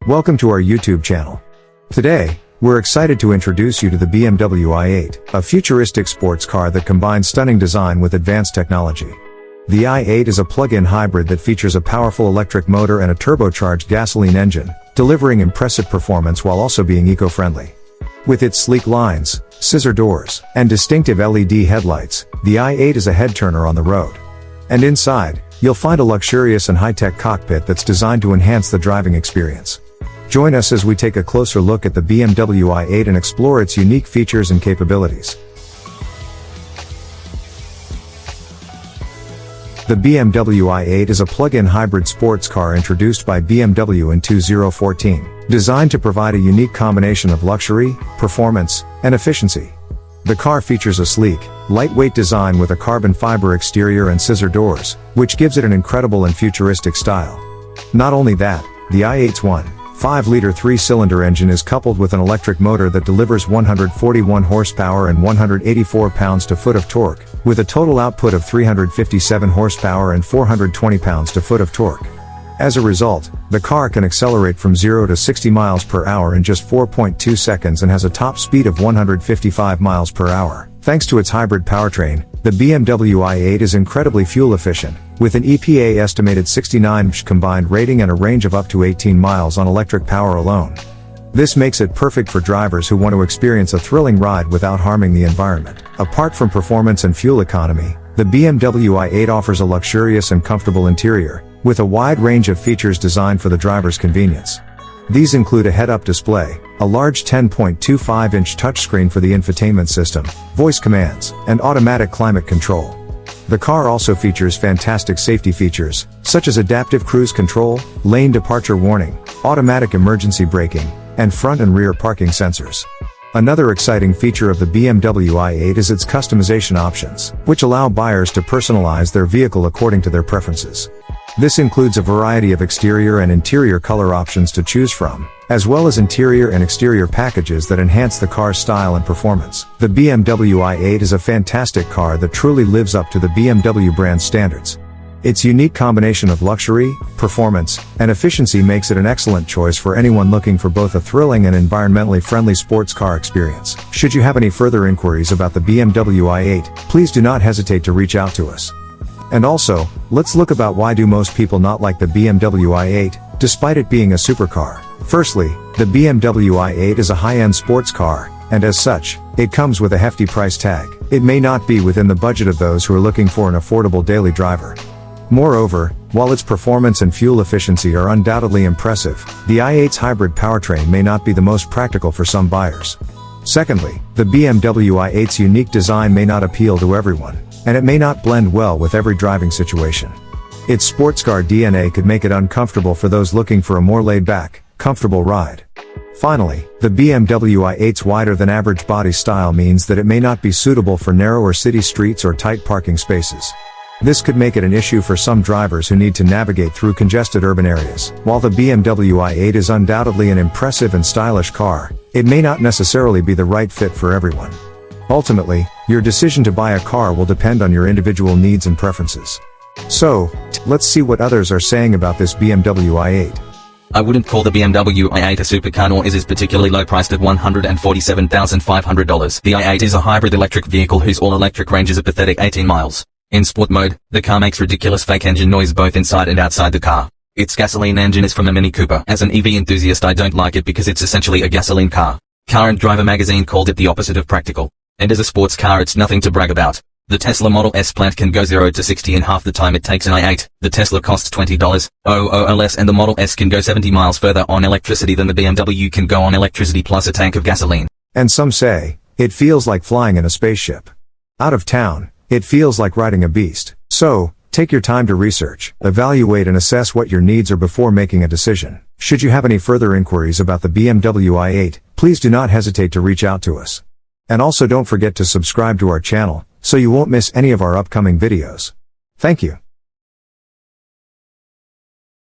Welcome to our YouTube channel. Today, we're excited to introduce you to the BMW i8, a futuristic sports car that combines stunning design with advanced technology. The i8 is a plug-in hybrid that features a powerful electric motor and a turbocharged gasoline engine, delivering impressive performance while also being eco-friendly. With its sleek lines, scissor doors, and distinctive LED headlights, the i8 is a head-turner on the road. And inside, you'll find a luxurious and high-tech cockpit that's designed to enhance the driving experience. Join us as we take a closer look at the BMW i8 and explore its unique features and capabilities. The BMW i8 is a plug-in hybrid sports car introduced by BMW in 2014, designed to provide a unique combination of luxury, performance, and efficiency. The car features a sleek, lightweight design with a carbon fiber exterior and scissor doors, which gives it an incredible and futuristic style. Not only that, the i8's 1.5-liter 3-cylinder engine is coupled with an electric motor that delivers 141 horsepower and 184 pounds-to-foot of torque, with a total output of 357 horsepower and 420 pounds-to-foot of torque. As a result, the car can accelerate from 0 to 60 miles per hour in just 4.2 seconds and has a top speed of 155 miles per hour. Thanks to its hybrid powertrain, the BMW i8 is incredibly fuel efficient, with an EPA estimated 69 mph combined rating and a range of up to 18 miles on electric power alone. This makes it perfect for drivers who want to experience a thrilling ride without harming the environment. Apart from performance and fuel economy, the BMW i8 offers a luxurious and comfortable interior, with a wide range of features designed for the driver's convenience. These include a head-up display, a large 10.25-inch touchscreen for the infotainment system, voice commands, and automatic climate control. The car also features fantastic safety features, such as adaptive cruise control, lane departure warning, automatic emergency braking, and front and rear parking sensors. Another exciting feature of the BMW i8 is its customization options, which allow buyers to personalize their vehicle according to their preferences. This includes a variety of exterior and interior color options to choose from, as well as interior and exterior packages that enhance the car's style and performance. The BMW i8 is a fantastic car that truly lives up to the BMW brand standards. Its unique combination of luxury, performance, and efficiency makes it an excellent choice for anyone looking for both a thrilling and environmentally friendly sports car experience. Should you have any further inquiries about the BMW i8, please do not hesitate to reach out to us. And also, let's look about why do most people not like the BMW i8, despite it being a supercar. Firstly, the BMW i8 is a high-end sports car, and as such, it comes with a hefty price tag. It may not be within the budget of those who are looking for an affordable daily driver. Moreover, while its performance and fuel efficiency are undoubtedly impressive, the i8's hybrid powertrain may not be the most practical for some buyers. Secondly, the BMW i8's unique design may not appeal to everyone, and it may not blend well with every driving situation. Its sports car DNA could make it uncomfortable for those looking for a more laid-back, comfortable ride. Finally, the BMW i8's wider-than-average body style means that it may not be suitable for narrower city streets or tight parking spaces. This could make it an issue for some drivers who need to navigate through congested urban areas. While the BMW i8 is undoubtedly an impressive and stylish car, it may not necessarily be the right fit for everyone. Ultimately, your decision to buy a car will depend on your individual needs and preferences. So, let's see what others are saying about this BMW i8. I wouldn't call the BMW i8 a supercar, nor is it particularly low priced at $147,500. The i8 is a hybrid electric vehicle whose all-electric range is a pathetic 18 miles. In sport mode, the car makes ridiculous fake engine noise both inside and outside the car. Its gasoline engine is from a Mini Cooper. As an EV enthusiast, I don't like it because it's essentially a gasoline car. Car and Driver magazine called it the opposite of practical. And as a sports car, it's nothing to brag about. The Tesla Model S plant can go 0 to 60 in half the time it takes an i8. The Tesla costs $20,000 less, and the Model S can go 70 miles further on electricity than the BMW can go on electricity plus a tank of gasoline. And some say, it feels like flying in a spaceship. Out of town, it feels like riding a beast. So, take your time to research, evaluate and assess what your needs are before making a decision. Should you have any further inquiries about the BMW i8, please do not hesitate to reach out to us. And also don't forget to subscribe to our channel, so you won't miss any of our upcoming videos. Thank you.